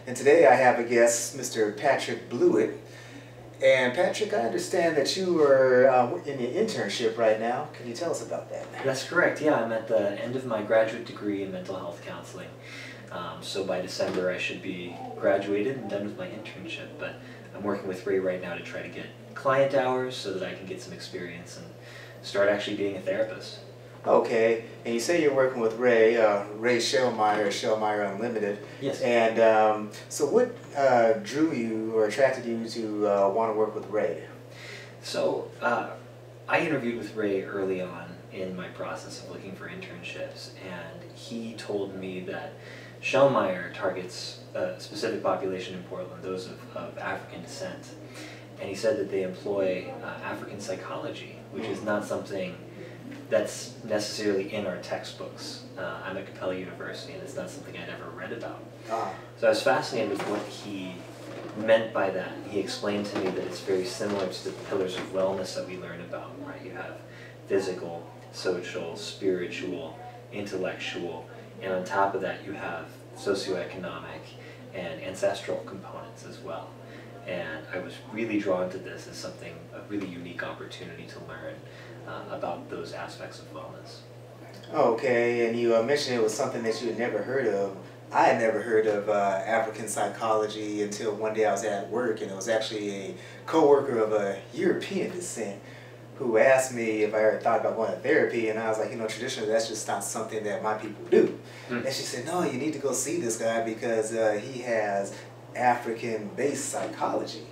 And today I have a guest, Mr. Patrick Bluett. And Patrick, I understand that you are in your internship right now. Can you tell us about that? That's correct, yeah. I'm at the end of my graduate degree in mental health counseling. So by December I should be graduated and done with my internship, but I'm working with Ray right now to try to get client hours so that I can get some experience and start actually being a therapist. Okay, and you say you're working with Ray, Ray Shellmeyer, Shellmeyer Unlimited. Yes. And so what drew you or attracted you to want to work with Ray? So I interviewed with Ray early on in my process of looking for internships, and he told me that Shellmeyer targets a specific population in Portland, those of African descent. And he said that they employ African psychology, which is not something that's necessarily in our textbooks. I'm at Capella University, and it's not something I'd ever read about. So I was fascinated with what he meant by that. He explained to me that it's very similar to the pillars of wellness that we learn about, right? You have physical, social, spiritual, intellectual, and on top of that you have socioeconomic and ancestral components as well. And I was really drawn to this as something, a really unique opportunity to learn about those aspects of wellness. Okay, and you mentioned it was something that you had never heard of. I had never heard of African psychology until one day I was at work, and it was actually a co-worker of a European descent who asked me if I ever thought about going to therapy, and I was like, you know, traditionally that's just not something that my people do. And she said, no, you need to go see this guy because he has African-based psychology.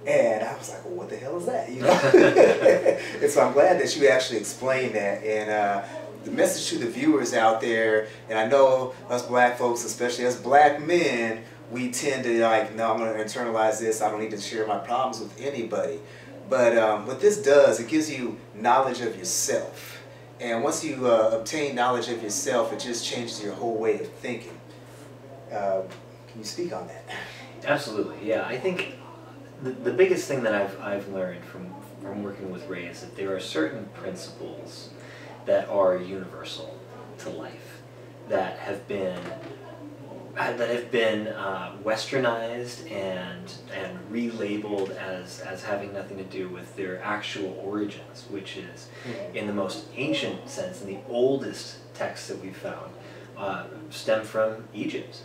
And I was like, well, what the hell is that? You know? And so I'm glad that you actually explained that. And the message to the viewers out there, and I know us black folks, especially us black men, we tend to like, no, I'm going to internalize this. I don't need to share my problems with anybody. But what this does, it gives you knowledge of yourself. And once you obtain knowledge of yourself, it just changes your whole way of thinking. Can you speak on that? Absolutely, yeah. I think the biggest thing that I've learned from working with Ray is that there are certain principles that are universal to life, that have been westernized and relabeled as having nothing to do with their actual origins, which is, in the most ancient sense, in the oldest texts that we've found, stem from Egypt.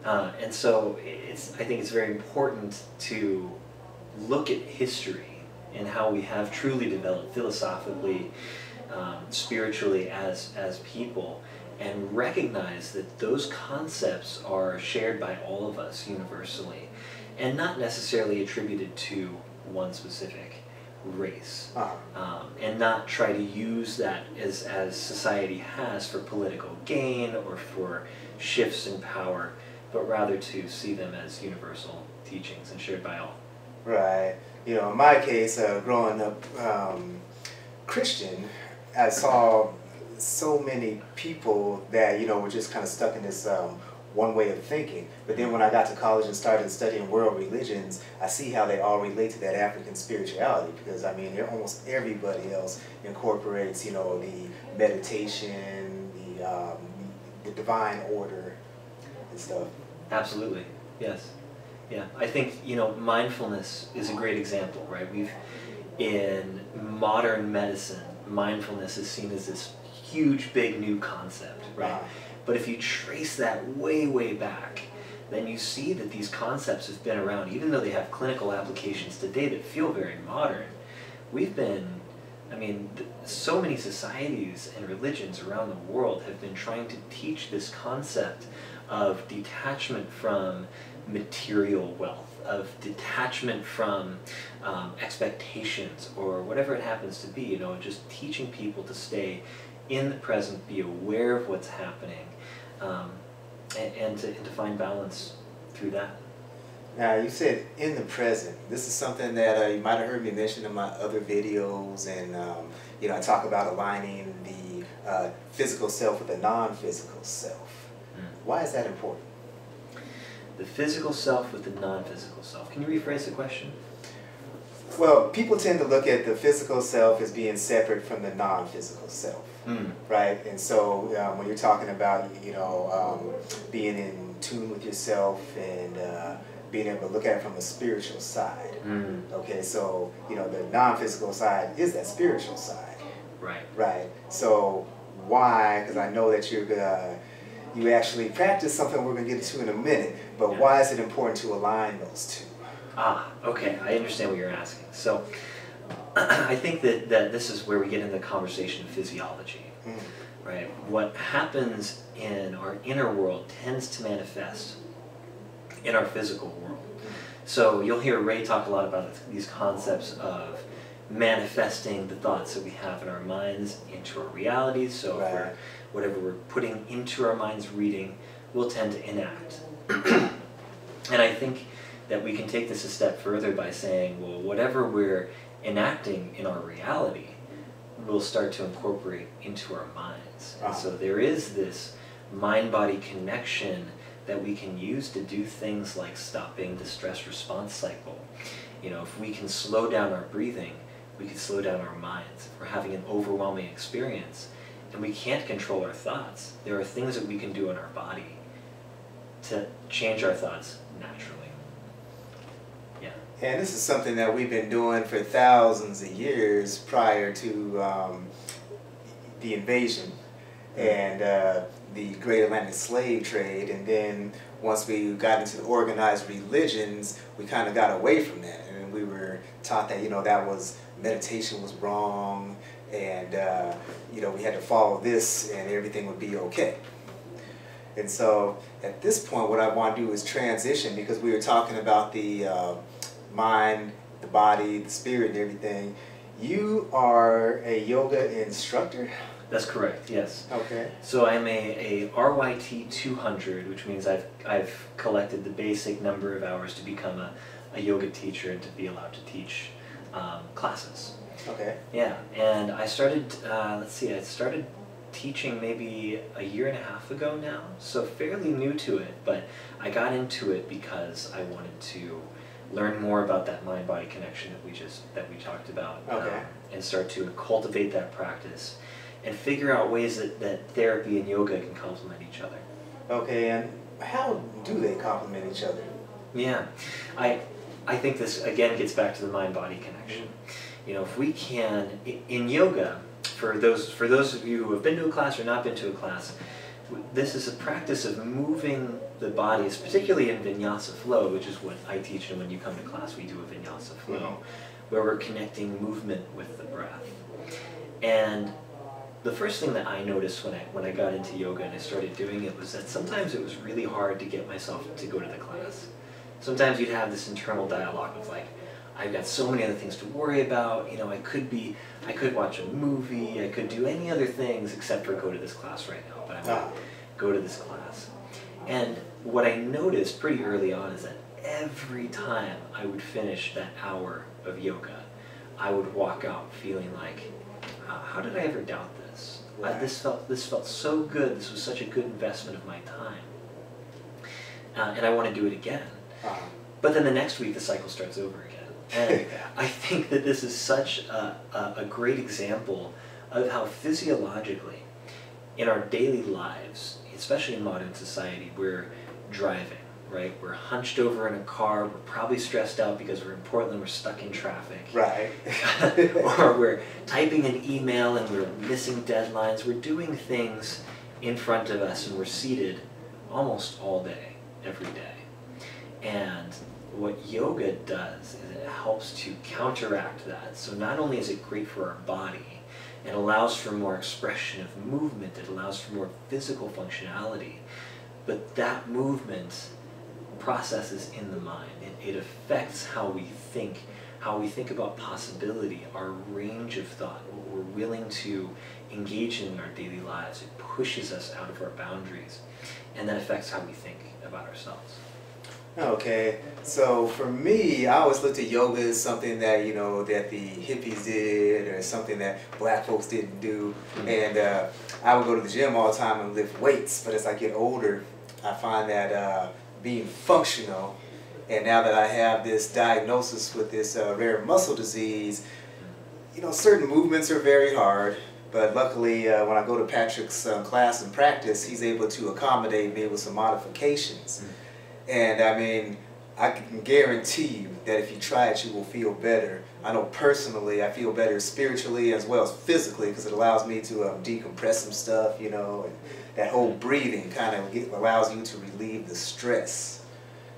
And so I think it's very important to look at history and how we have truly developed philosophically, spiritually as people, and recognize that those concepts are shared by all of us universally and not necessarily attributed to one specific race, and not try to use that as society has for political gain or for shifts in power, but rather to see them as universal teachings and shared by all. Right. You know, in my case, growing up Christian, I saw so many people that, you know, were just kind of stuck in this one way of thinking. But then when I got to college and started studying world religions, I see how they all relate to that African spirituality, because I mean, almost everybody else incorporates, you know, the meditation, the divine order and stuff. Absolutely, yes. Yeah, I think, you know, mindfulness is a great example, right? In modern medicine, mindfulness is seen as this huge, big, new concept, right? But if you trace that way, way back, then you see that these concepts have been around, even though they have clinical applications today that feel very modern. We've been, I mean, so many societies and religions around the world have been trying to teach this concept of detachment from material wealth, of detachment from expectations or whatever it happens to be, you know, just teaching people to stay in the present, be aware of what's happening, and to find balance through that. Now, you said in the present. This is something that you might have heard me mention in my other videos, and you know, I talk about aligning the physical self with the non-physical self. Why is that important? The physical self with the non-physical self. Can you rephrase the question? Well, people tend to look at the physical self as being separate from the non-physical self, right? And so when you're talking about, you know, being in tune with yourself and being able to look at it from a spiritual side. Okay, so you know the non-physical side is that spiritual side. Right. Right. So why? Because I know that you actually practice something we're going to get to in a minute. But why is it important to align those two? Ah, okay. I understand what you're asking. So I think that this is where we get into the conversation of physiology. Right? What happens in our inner world tends to manifest in our physical world. So you'll hear Ray talk a lot about these concepts of manifesting the thoughts that we have in our minds into our realities. So if whatever we're putting into our minds reading, we'll tend to enact. And I think that we can take this a step further by saying, well, whatever we're enacting in our reality, we'll start to incorporate into our minds. And so there is this mind-body connection that we can use to do things like stopping the stress response cycle. You know, if we can slow down our breathing, we can slow down our minds. If we're having an overwhelming experience and we can't control our thoughts, there are things that we can do in our body to change our thoughts naturally. Yeah. And this is something that we've been doing for thousands of years prior to the invasion and the Great Atlantic Slave Trade, and then once we got into the organized religions, we kind of got away from that, and we were taught that, you know, that was meditation was wrong, and you know, we had to follow this and everything would be okay. And so at this point what I want to do is transition, because we were talking about the mind, the body, the spirit and everything. You are a yoga instructor? That's correct, yes. Okay. So I'm a RYT 200, which means I've collected the basic number of hours to become a yoga teacher and to be allowed to teach classes. Okay. Yeah, and I started, let's see, I started teaching maybe a year and a half ago now, so fairly new to it, but I got into it because I wanted to learn more about that mind-body connection that we talked about, and start to cultivate that practice and figure out ways that therapy and yoga can complement each other. Okay, and how do they complement each other? Yeah, I think this again gets back to the mind-body connection. You know, if we can, in yoga, for those of you who have been to a class or not been to a class, this is a practice of moving the body, particularly in vinyasa flow, which is what I teach, and when you come to class we do a vinyasa flow, where we're connecting movement with the breath. And the first thing that I noticed when I got into yoga and I started doing it was that sometimes it was really hard to get myself to go to the class. Sometimes you'd have this internal dialogue of like, I've got so many other things to worry about, you know, I could watch a movie, I could do any other things except for go to this class right now, but I want to go to this class. And what I noticed pretty early on is that every time I would finish that hour of yoga, I would walk out feeling like, how did I ever doubt this? This felt so good, this was such a good investment of my time. And I want to do it again. But then the next week the cycle starts over again. And I think that this is such a great example of how physiologically, in our daily lives, especially in modern society, we're driving, right? We're hunched over in a car, we're probably stressed out because we're in Portland, we're stuck in traffic. Right. Or we're typing an email and we're missing deadlines. We're doing things in front of us and we're seated almost all day, every day. And what yoga does is it helps to counteract that. So not only is it great for our body, it allows for more expression of movement, it allows for more physical functionality, but that movement processes in the mind. It affects how we think about possibility, our range of thought, what we're willing to engage in our daily lives. It pushes us out of our boundaries, and that affects how we think about ourselves. Okay, so for me, I always looked at yoga as something that, you know, that the hippies did, or something that black folks didn't do. And I would go to the gym all the time and lift weights, but as I get older, I find that being functional, and now that I have this diagnosis with this rare muscle disease, you know, certain movements are very hard, But luckily, when I go to Patrick's class and practice, he's able to accommodate me with some modifications. And I mean, I can guarantee you that if you try it, you will feel better. I know personally, I feel better spiritually as well as physically, because it allows me to decompress some stuff, you know, and that whole breathing kind of allows you to relieve the stress.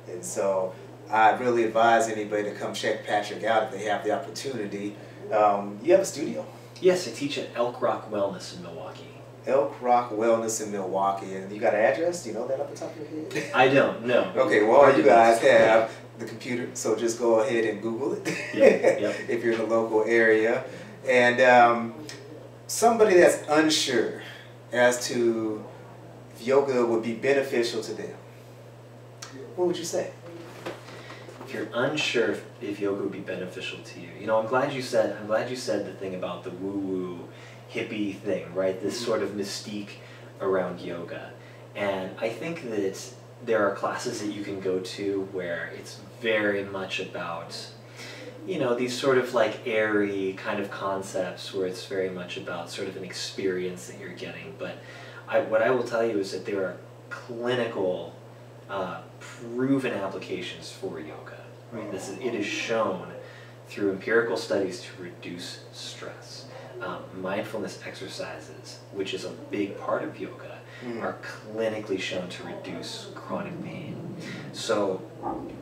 And so I really advise anybody to come check Patrick out if they have the opportunity. You have a studio? Yes, I teach at Elk Rock Wellness in Milwaukee. Elk Rock Wellness in Milwaukee. And you got an address? Do you know that off the top of your head? I don't, no. Okay, well, all you guys have the computer, so just go ahead and Google it if you're in the local area. And somebody that's unsure as to if yoga would be beneficial to them, what would you say? If you're unsure if yoga would be beneficial to you, you know, I'm glad you said the thing about the woo-woo hippie thing, right? This sort of mystique around yoga. And I think that there are classes that you can go to where it's very much about, you know, these sort of like airy kind of concepts where it's very much about sort of an experience that you're getting. But what I will tell you is that there are clinical, proven applications for yoga. Right? It is shown through empirical studies to reduce stress. Mindfulness exercises, which is a big part of yoga, are clinically shown to reduce chronic pain. So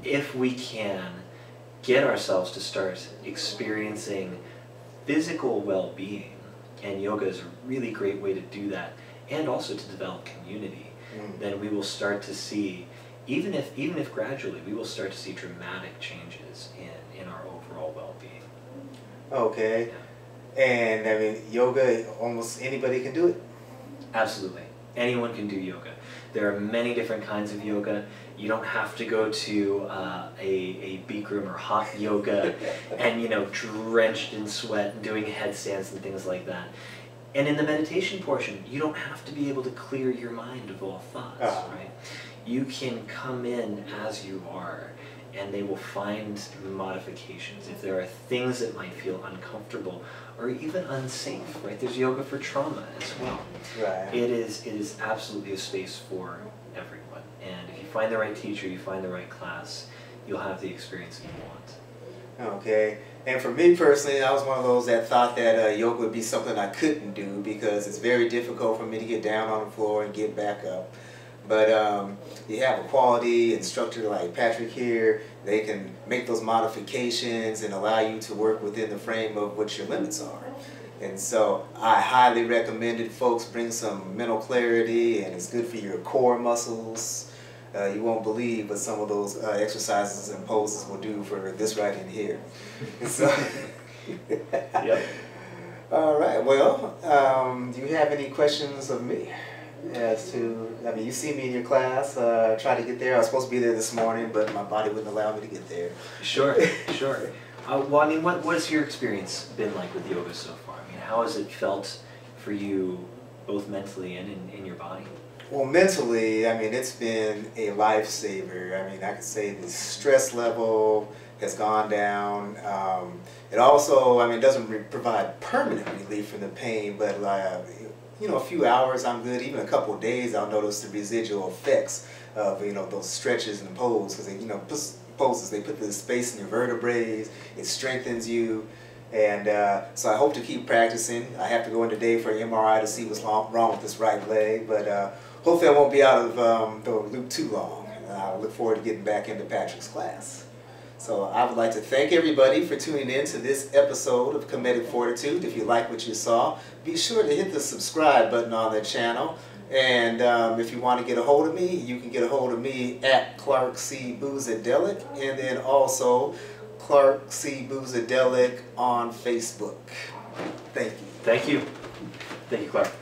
if we can get ourselves to start experiencing physical well-being, and yoga is a really great way to do that, and also to develop community, then we will start to see, even if gradually, we will start to see dramatic changes in our overall well-being. Okay. Yeah. And I mean, yoga, almost anybody can do it? Absolutely. Anyone can do yoga. There are many different kinds of yoga. You don't have to go to a Bikram or hot yoga and, you know, drenched in sweat and doing headstands and things like that. And in the meditation portion, you don't have to be able to clear your mind of all thoughts, right? You can come in as you are, and they will find modifications. If there are things that might feel uncomfortable or even unsafe, right? There's yoga for trauma as well. Right. It is absolutely a space for everyone. And if you find the right teacher, you find the right class, you'll have the experience that you want. Okay. And for me personally, I was one of those that thought that yoga would be something I couldn't do because it's very difficult for me to get down on the floor and get back up. But you have a quality instructor like Patrick here. They can make those modifications and allow you to work within the frame of what your limits are. And so I highly recommend it. Folks, bring some mental clarity, and it's good for your core muscles. You won't believe what some of those exercises and poses will do for this right in here. So, Yep. All right, well, do you have any questions of me? As to, I mean, you see me in your class, try to get there. I was supposed to be there this morning, but my body wouldn't allow me to get there. Sure, sure. Well, I mean, what has your experience been like with yoga so far? I mean, how has it felt for you, both mentally and in your body? Well, mentally, I mean, it's been a lifesaver. I mean, I could say the stress level has gone down. It also, I mean, doesn't provide permanent relief from the pain, but you know, a few hours I'm good. Even a couple of days I'll notice the residual effects of, you know, those stretches and poses, because, you know, poses, they put the space in your vertebrae, it strengthens you. And so I hope to keep practicing. I have to go in today for an MRI to see what's wrong with this right leg, but hopefully I won't be out of the loop too long. I look forward to getting back into Patrick's class. So I would like to thank everybody for tuning in to this episode of Comedic Fortitude. If you like what you saw, be sure to hit the subscribe button on the channel. And if you want to get a hold of me, you can get a hold of me at Clarke C. Boozadelic, and then also Clarke C. Boozadelic on Facebook. Thank you. Thank you. Thank you, Clarke.